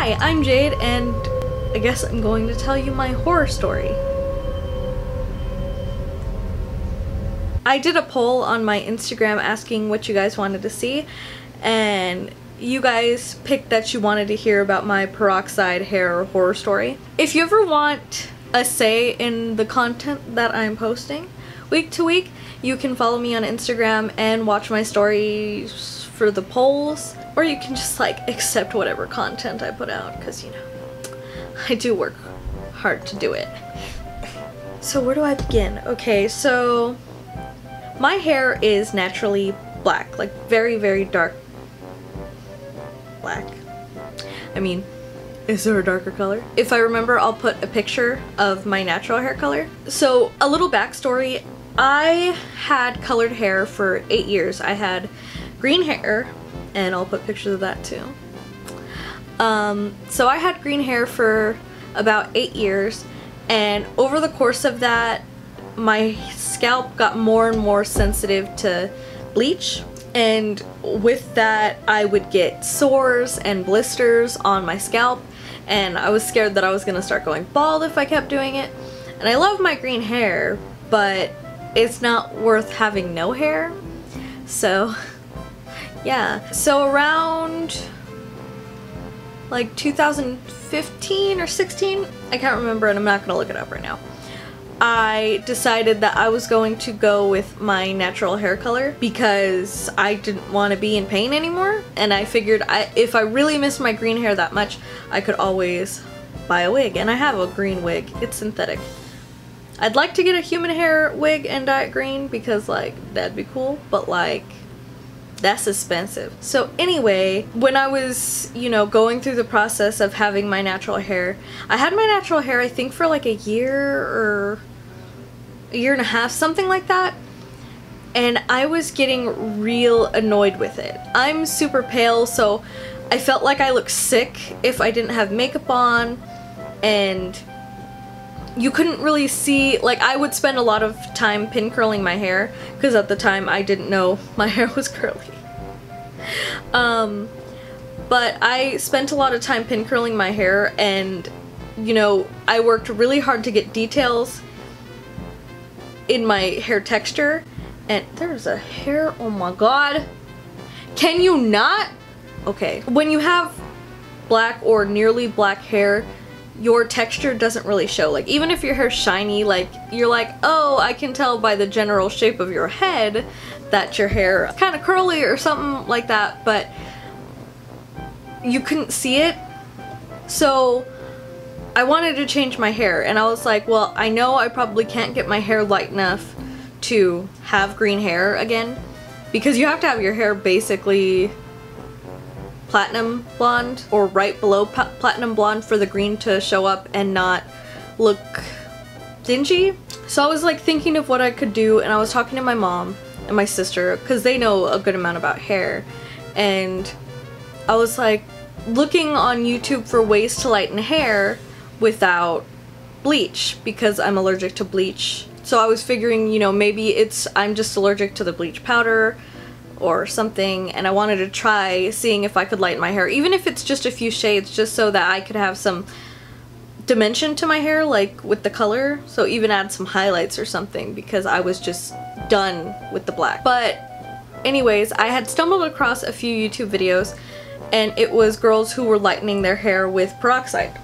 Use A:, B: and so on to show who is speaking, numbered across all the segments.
A: Hi, I'm Jade, and I guess I'm going to tell you my horror story. I did a poll on my Instagram asking what you guys wanted to see, and you guys picked that you wanted to hear about my Peroxide hair horror story. If you ever want a say in the content that I'm posting week to week, you can follow me on Instagram and watch my stories for the polls, or you can just like accept whatever content I put out, because you know, I do work hard to do it. So where do I begin? Okay, so my hair is naturally black, like very, very dark black. I mean, is there a darker color? If I remember, I'll put a picture of my natural hair color. So a little backstory, I had colored hair for 8 years. I had green hair, and I'll put pictures of that too. So I had green hair for about 8 years, and over the course of that, my scalp got more and more sensitive to bleach, and with that I would get sores and blisters on my scalp, and I was scared that I was gonna start going bald if I kept doing it. And I love my green hair, but it's not worth having no hair. So yeah, so around like 2015 or 16, I can't remember, and I'm not gonna look it up right now, I decided that I was going to go with my natural hair color because I didn't want to be in pain anymore, and I figured if I really missed my green hair that much, I could always buy a wig, and I have a green wig. It's synthetic. I'd like to get a human hair wig and dye it green because like that'd be cool, but like that's expensive. So anyway, when I was, you know, going through the process of having my natural hair, I had my natural hair I think for like a year or a year and a half, something like that, and I was getting real annoyed with it. I'm super pale, so I felt like I looked sick if I didn't have makeup on, and you couldn't really see, like I would spend a lot of time pin curling my hair because at the time I didn't know my hair was curly. But I spent a lot of time pin curling my hair, and you know, I worked really hard to get details in my hair texture, and there's a hair, oh my god, can you not? Okay, when you have black or nearly black hair, your texture doesn't really show. Like even if your hair's shiny, like you're like, oh, I can tell by the general shape of your head that your hair is kind of curly or something like that, but you couldn't see it. So I wanted to change my hair, and I was like, well, I know I probably can't get my hair light enough to have green hair again, because you have to have your hair basically platinum blonde or right below platinum blonde for the green to show up and not look dingy. So I was like thinking of what I could do, and I was talking to my mom and my sister because they know a good amount about hair, and I was like looking on YouTube for ways to lighten hair without bleach because I'm allergic to bleach. So I was figuring, you know, maybe I'm just allergic to the bleach powder or something, and I wanted to try seeing if I could lighten my hair, even if it's just a few shades, just so that I could have some dimension to my hair, like with the color, so even add some highlights or something, because I was just done with the black. But anyways, I had stumbled across a few YouTube videos, and it was girls who were lightening their hair with peroxide.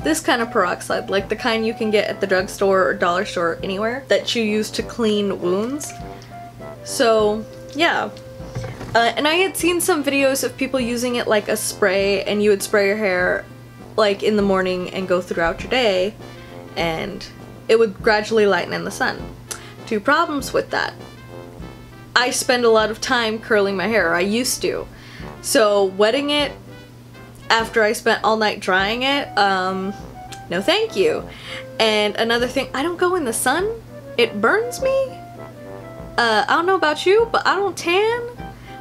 A: This kind of peroxide, like the kind you can get at the drugstore or dollar store, anywhere, that you use to clean wounds. So yeah, and I had seen some videos of people using it like a spray, and you would spray your hair like in the morning and go throughout your day, and it would gradually lighten in the sun. Two problems with that. I spend a lot of time curling my hair, I used to. So wetting it after I spent all night drying it, no thank you. And another thing, I don't go in the sun. It burns me. I don't know about you, but I don't tan.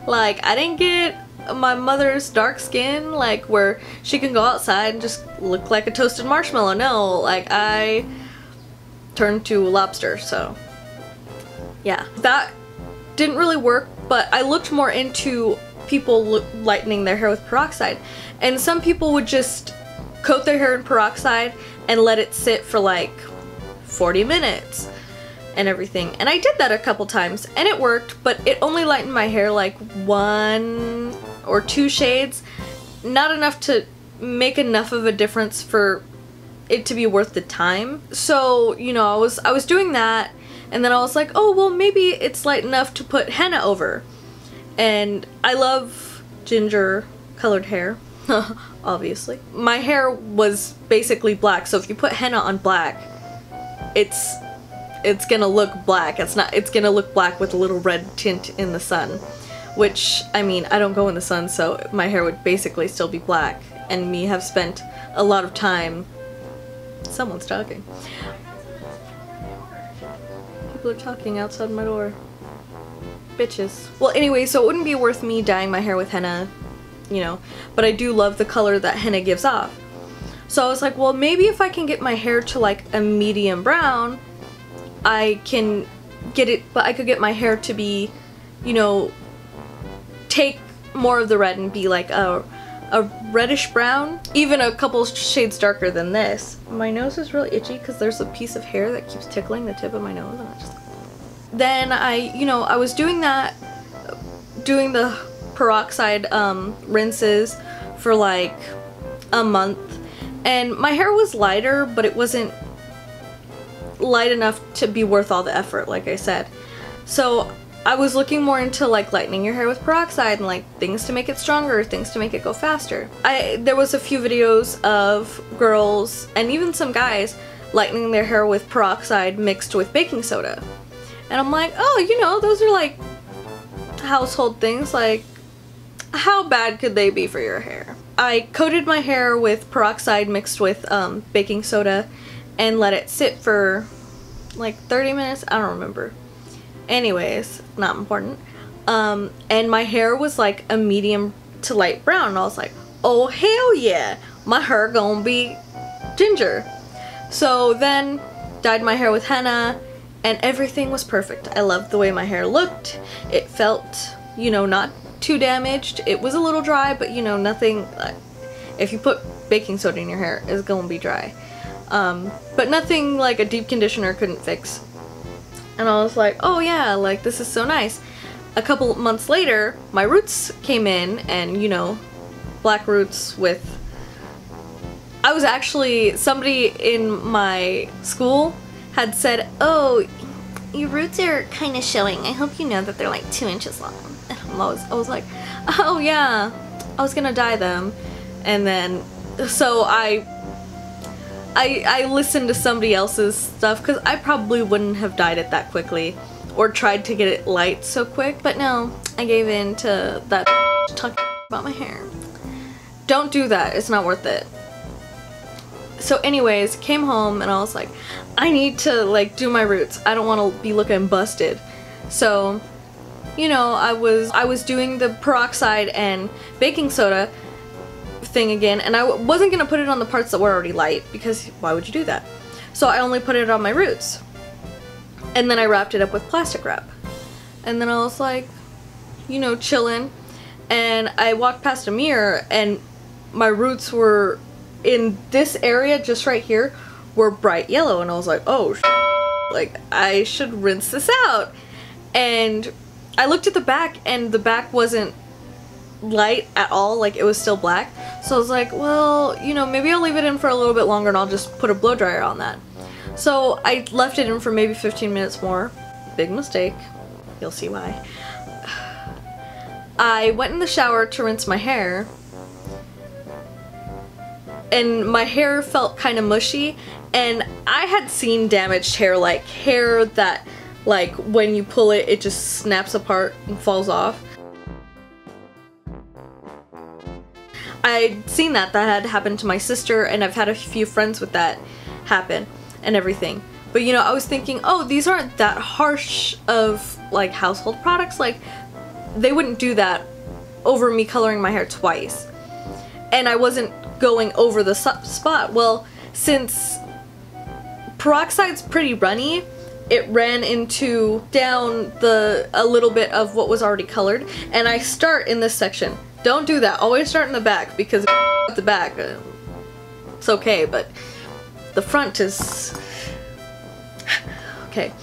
A: Like, I didn't get my mother's dark skin, like where she can go outside and just look like a toasted marshmallow. No, like I turned to a lobster, so yeah. That didn't really work but I looked more into people lightening their hair with peroxide, and some people would just coat their hair in peroxide and let it sit for like 40 minutes and everything. And I did that a couple times and it worked, but it only lightened my hair like 1 or 2 shades, not enough to make enough of a difference for it to be worth the time. So, you know, I was doing that, and then I was like, oh, well, maybe it's light enough to put henna over. And I love ginger colored hair, obviously. My hair was basically black, so if you put henna on black, it's gonna look black. It's gonna look black with a little red tint in the sun, which, I mean, I don't go in the sun, so my hair would basically still be black, and me have spent a lot of time. Someone's talking. People are talking outside my door. Bitches. Well, anyway, so it wouldn't be worth me dyeing my hair with henna, you know, but I do love the color that henna gives off. So I was like, well, maybe if I can get my hair to like a medium brown, I can get it, but I could get my hair to be, you know, take more of the red and be like a reddish brown, even a couple shades darker than this. My nose is really itchy because there's a piece of hair that keeps tickling the tip of my nose, and I just... Then I was doing that, doing the peroxide rinses for like a month, and my hair was lighter, but it wasn't light enough to be worth all the effort, like I said. So I was looking more into like lightening your hair with peroxide and like things to make it stronger, things to make it go faster. There was a few videos of girls and even some guys lightening their hair with peroxide mixed with baking soda. And I'm like, oh, you know, those are like household things, like how bad could they be for your hair? I coated my hair with peroxide mixed with baking soda and let it sit for like 30 minutes, I don't remember. Anyways, not important. And my hair was like a medium to light brown, and I was like, oh hell yeah, my hair gonna be ginger. So then dyed my hair with henna, and everything was perfect. I loved the way my hair looked. It felt, you know, not too damaged. It was a little dry, but you know, nothing, if you put baking soda in your hair, it's gonna be dry. But nothing like a deep conditioner couldn't fix. And I was like, oh yeah, like this is so nice. A couple months later, my roots came in, and you know, black roots with... I was actually, somebody in my school had said, oh, your roots are kind of showing. I hope you know that they're like 2 inches long. And I was like, oh yeah, I was gonna dye them. And then, so I listened to somebody else's stuff, because I probably wouldn't have dyed it that quickly or tried to get it light so quick. But no, I gave in to that talking about my hair. Don't do that, it's not worth it. So anyways, came home and I was like, I need to like do my roots. I don't want to be looking busted. So, you know, I was doing the peroxide and baking soda thing again, and I wasn't gonna put it on the parts that were already light, because why would you do that? So I only put it on my roots, and then I wrapped it up with plastic wrap, and then I was like, you know, chilling, and I walked past a mirror, and my roots were in this area just right here were bright yellow, and I was like, oh like I should rinse this out. And I looked at the back, and the back wasn't light at all, like it was still black. So I was like, well, you know, maybe I'll leave it in for a little bit longer and I'll just put a blow dryer on that. So I left it in for maybe 15 minutes more. Big mistake. You'll see why. I went in the shower to rinse my hair, and my hair felt kind of mushy, and I had seen damaged hair, like hair that like when you pull it, it just snaps apart and falls off. I'd seen that had happened to my sister, and I've had a few friends with that happen and everything. But you know, I was thinking, oh, these aren't that harsh of like household products, like they wouldn't do that over me coloring my hair twice. And I wasn't going over the spot. Well, since peroxide's pretty runny it ran into down a little bit of what was already colored, and I start in this section. Don't do that. Always start in the back, because at the back, it's okay, but the front is... Okay.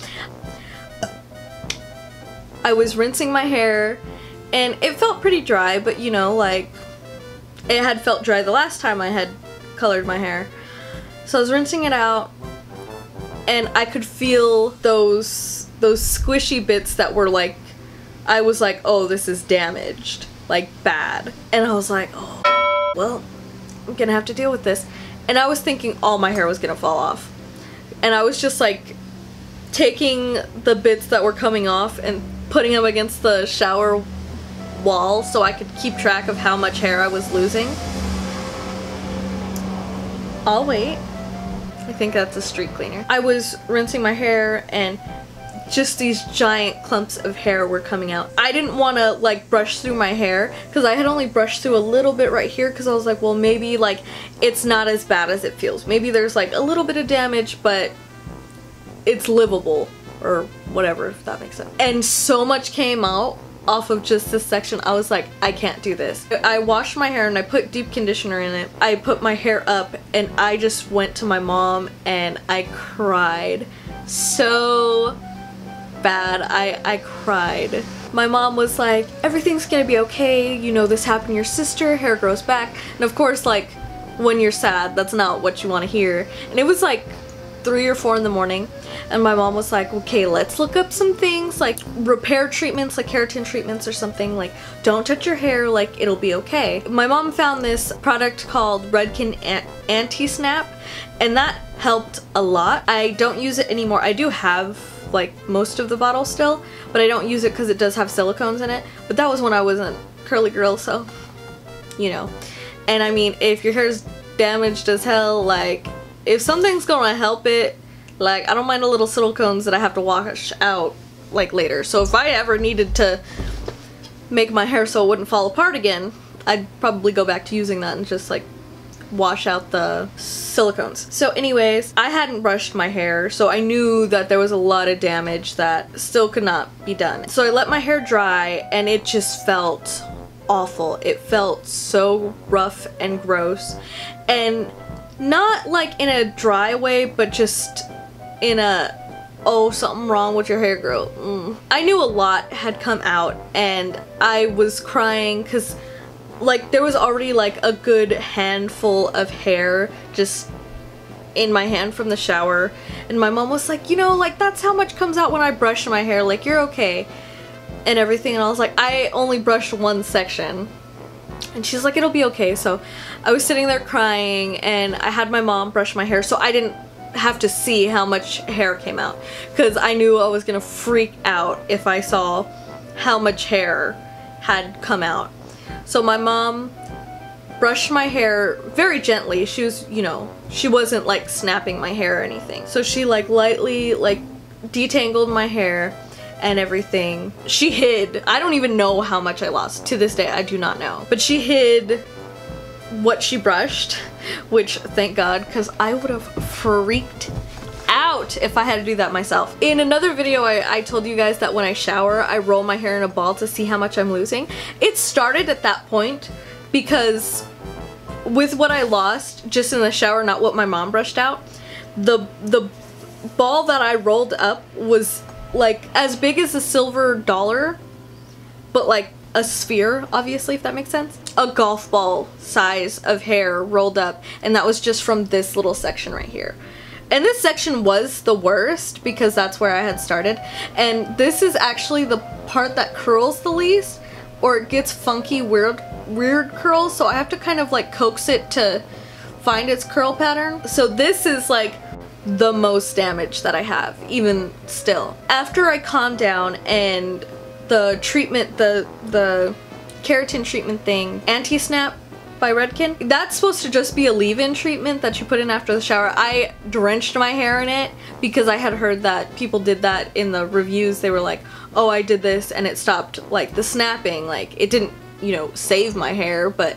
A: I was rinsing my hair, and it felt pretty dry, but you know, like, it had felt dry the last time I had colored my hair. So I was rinsing it out, and I could feel those squishy bits that were like, I was like, oh, this is damaged, like bad. And I was like, oh, well, I'm gonna have to deal with this. And I was thinking all my hair was gonna fall off. And I was just like taking the bits that were coming off and putting them against the shower wall so I could keep track of how much hair I was losing. I'll wait. I think that's a street cleaner. I was rinsing my hair and just these giant clumps of hair were coming out. I didn't want to like brush through my hair because I had only brushed through a little bit right here because I was like, well, maybe like it's not as bad as it feels. Maybe there's like a little bit of damage, but it's livable or whatever, if that makes sense. And so much came out off of just this section. I was like, I can't do this. I washed my hair and I put deep conditioner in it. I put my hair up and I just went to my mom and I cried so bad. I cried. My mom was like, everything's gonna be okay, you know, this happened to your sister, hair grows back. And of course, like, when you're sad, that's not what you want to hear. And it was like 3 or 4 in the morning, and my mom was like, okay, let's look up some things like repair treatments, like keratin treatments or something, like don't touch your hair, like it'll be okay. My mom found this product called Redken Anti-Snap, and that helped a lot. I don't use it anymore. I do have like most of the bottle still, but I don't use it because it does have silicones in it. But that was when I wasn't curly girl, so you know. And I mean, if your hair's damaged as hell, like if something's gonna help it, like I don't mind a little silicones that I have to wash out like later. So if I ever needed to make my hair so it wouldn't fall apart again, I'd probably go back to using that and just like wash out the silicones. So anyways, I hadn't brushed my hair, so I knew that there was a lot of damage that still could not be done. So I let my hair dry and it just felt awful. It felt so rough and gross, and not like in a dry way, but just in a, oh, something wrong with your hair, girl. I knew a lot had come out and I was crying because like there was already like a good handful of hair just in my hand from the shower, and my mom was like, you know, like that's how much comes out when I brush my hair, like you're okay and everything. And I was like, I only brushed one section. And she's like, it'll be okay. So I was sitting there crying and I had my mom brush my hair so I didn't have to see how much hair came out, because I knew I was gonna freak out if I saw how much hair had come out. So my mom brushed my hair very gently. She was, you know, she wasn't like snapping my hair or anything. So she like lightly like detangled my hair and everything. She hid, I don't even know how much I lost. To this day, I do not know. But she hid what she brushed, which thank God, because I would have freaked out if I had to do that myself. In another video, I told you guys that when I shower, I roll my hair in a ball to see how much I'm losing. It started at that point because with what I lost just in the shower, not what my mom brushed out, the ball that I rolled up was like as big as a silver dollar, but like a sphere, obviously, if that makes sense. A golf ball size of hair rolled up, and that was just from this little section right here. And this section was the worst because that's where I had started, and this is actually the part that curls the least, or it gets funky, weird curls, so I have to kind of like coax it to find its curl pattern. So this is like the most damage that I have, even still. After I calmed down and the treatment, the keratin treatment thing, Anti-Snap by Redken, that's supposed to just be a leave-in treatment that you put in after the shower. I drenched my hair in it because I had heard that people did that in the reviews. They were like, oh, I did this and it stopped like the snapping. Like it didn't, you know, save my hair, but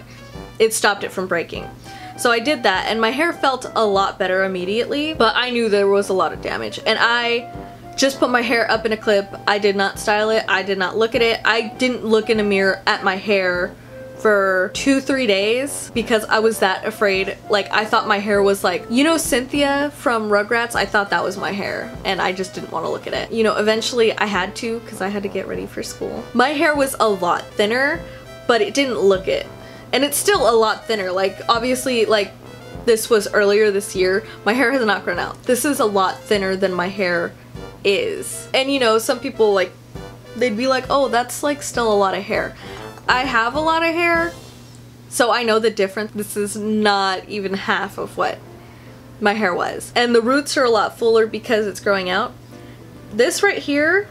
A: it stopped it from breaking. So I did that and my hair felt a lot better immediately, but I knew there was a lot of damage, and I just put my hair up in a clip. I did not style it. I did not look at it. I didn't look in a mirror at my hair for 2-3 days because I was that afraid. Like, I thought my hair was like, you know Cynthia from Rugrats? I thought that was my hair and I just didn't want to look at it. You know, eventually I had to because I had to get ready for school. My hair was a lot thinner, but it didn't look it. And it's still a lot thinner. Like, obviously, like, this was earlier this year. My hair has not grown out. This is a lot thinner than my hair is. And you know, some people, like, they'd be like, oh, that's like still a lot of hair. I have a lot of hair, so I know the difference. This is not even half of what my hair was. And the roots are a lot fuller because it's growing out. This right here,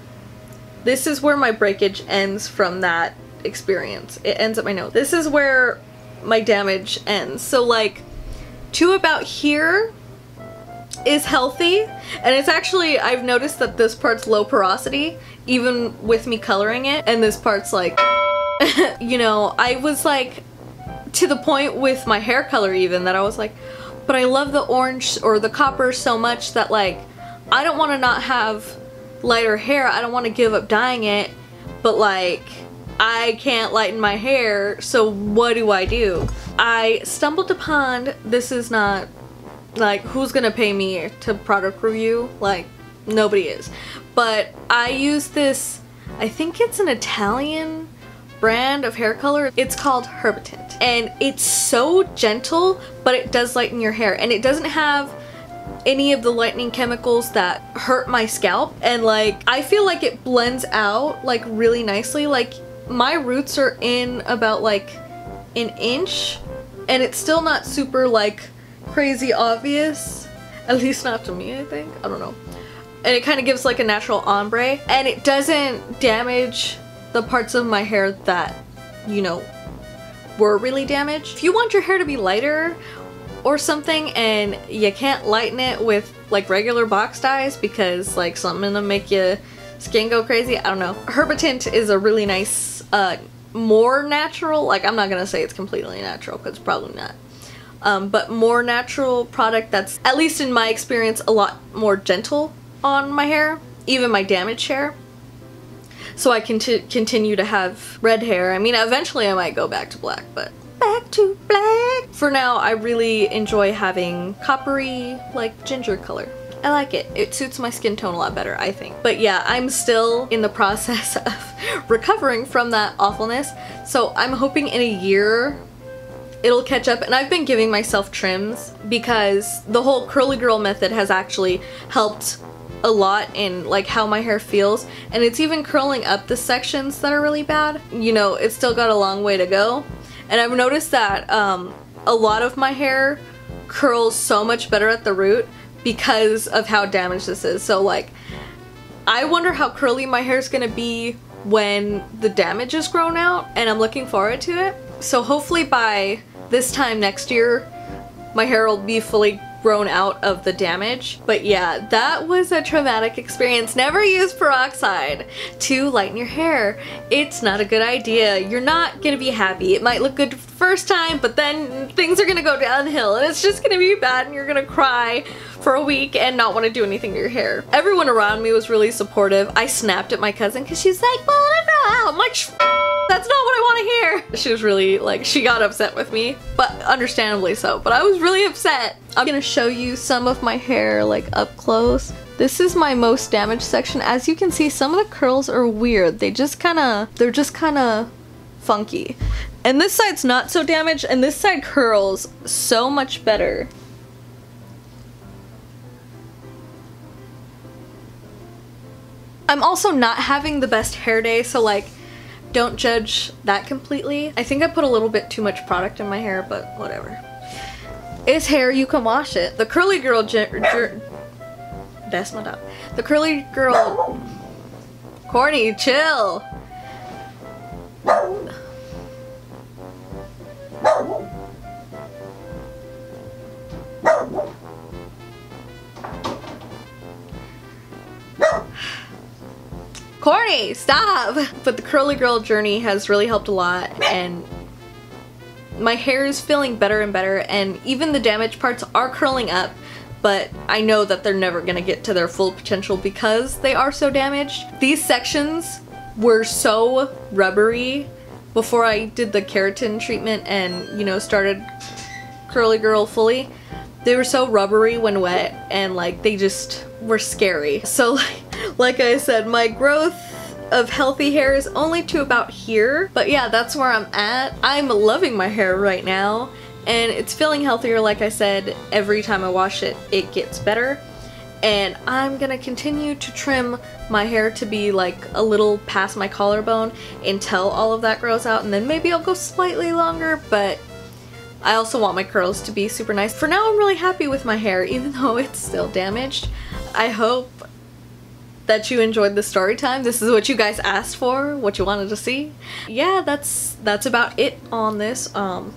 A: this is where my breakage ends from that experience. It ends at my nose. This is where my damage ends. So like to about here is healthy, and it's actually, I've noticed that this part's low porosity even with me coloring it, and this part's like you know, I was like to the point with my hair color even that I was like, but I love the orange or the copper so much that like I don't want to not have lighter hair. I don't want to give up dyeing it, but like I can't lighten my hair, so what do? I stumbled upon, this is not like, who's gonna pay me to product review? Like, nobody is. But I use this, I think it's an Italian brand of hair color. It's called Herbitint, and it's so gentle, but it does lighten your hair, and it doesn't have any of the lightening chemicals that hurt my scalp, and like I feel like it blends out like really nicely. Like my roots are in about like an inch, and it's still not super like crazy obvious, at least not to me, I think. I don't know. And it kind of gives like a natural ombre, and it doesn't damage the parts of my hair that, you know, were really damaged. If you want your hair to be lighter or something and you can't lighten it with like regular box dyes because like something to make your skin go crazy, I don't know. Herbitint is a really nice, more natural, like I'm not gonna say it's completely natural because it's probably not, but more natural product that's, at least in my experience, a lot more gentle on my hair, even my damaged hair. So I can continue to have red hair. I mean, eventually I might go back to black, but back to black. For now, I really enjoy having coppery, like ginger color. I like it. It suits my skin tone a lot better, I think. But yeah, I'm still in the process of recovering from that awfulness. So I'm hoping in a year it'll catch up. And I've been giving myself trims because the whole curly girl method has actually helped a lot in like how my hair feels, and it's even curling up the sections that are really bad. You know, it's still got a long way to go, and I've noticed that a lot of my hair curls so much better at the root because of how damaged this is. So like, I wonder how curly my hair is gonna be when the damage is grown out, and I'm looking forward to it. So hopefully by this time next year my hair will be fully grown out of the damage. But yeah, that was a traumatic experience. Never use peroxide to lighten your hair. It's not a good idea. You're not gonna be happy. It might look good the first time, but then things are gonna go downhill and it's just gonna be bad, and you're gonna cry for a week and not want to do anything to your hair. Everyone around me was really supportive. I snapped at my cousin because she's like, well, let it grow out. I'm like, that's not what I want to hear. She was really like, she got upset with me, but understandably so. But I was really upset. I'm gonna show you some of my hair like up close. This is my most damaged section. As you can see, some of the curls are weird. They're just kind of funky. And this side's not so damaged, and this side curls so much better. I'm also not having the best hair day, so like, don't judge that completely. I think I put a little bit too much product in my hair, but whatever. It's hair, you can wash it. The curly girl that's my dog. The curly girl, Corny, chill. Corny, stop! But the curly girl journey has really helped a lot, and my hair is feeling better and better, and even the damaged parts are curling up, but I know that they're never gonna get to their full potential because they are so damaged. These sections were so rubbery before I did the keratin treatment and, you know, started Curly Girl fully. They were so rubbery when wet, and like they just were scary. So like I said, my growth of healthy hair is only to about here, but yeah, that's where I'm at. I'm loving my hair right now, and it's feeling healthier. Like I said, every time I wash it, it gets better. And I'm gonna continue to trim my hair to be like a little past my collarbone until all of that grows out, and then maybe I'll go slightly longer, but I also want my curls to be super nice. For now, I'm really happy with my hair, even though it's still damaged. I hope that you enjoyed the story time. This is what you guys asked for, what you wanted to see. Yeah, that's about it on this. Don't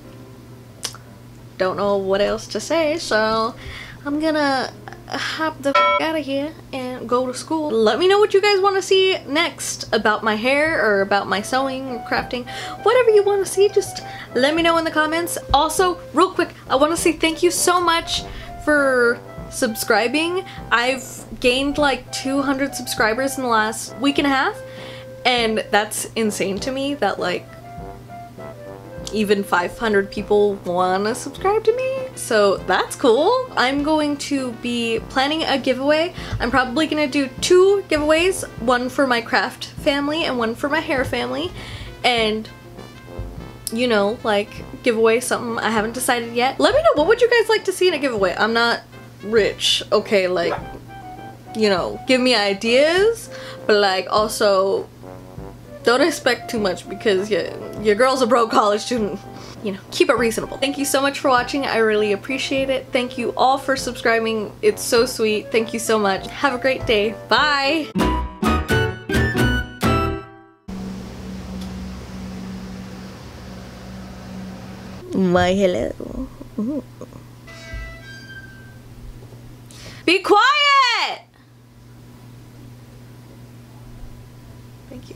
A: know what else to say, so I'm gonna hop the out of here and go to school. Let me know what you guys want to see next about my hair or about my sewing or crafting. Whatever you want to see, just let me know in the comments. Also, real quick, I want to say thank you so much for subscribing. I've gained like 200 subscribers in the last week and a half, and that's insane to me that like even 500 people want to subscribe to me, so that's cool. I'm going to be planning a giveaway. I'm probably gonna do 2 giveaways, one for my craft family and one for my hair family, and you know, like give away something I haven't decided yet. Let me know, what would you guys like to see in a giveaway? I'm not rich, okay, like, you know, give me ideas, but like also don't expect too much because your girl's a broke college student. You know, keep it reasonable. Thank you so much for watching. I really appreciate it. Thank you all for subscribing. It's so sweet. Thank you so much. Have a great day. Bye! Why, hello. Ooh. Be quiet! Thank you.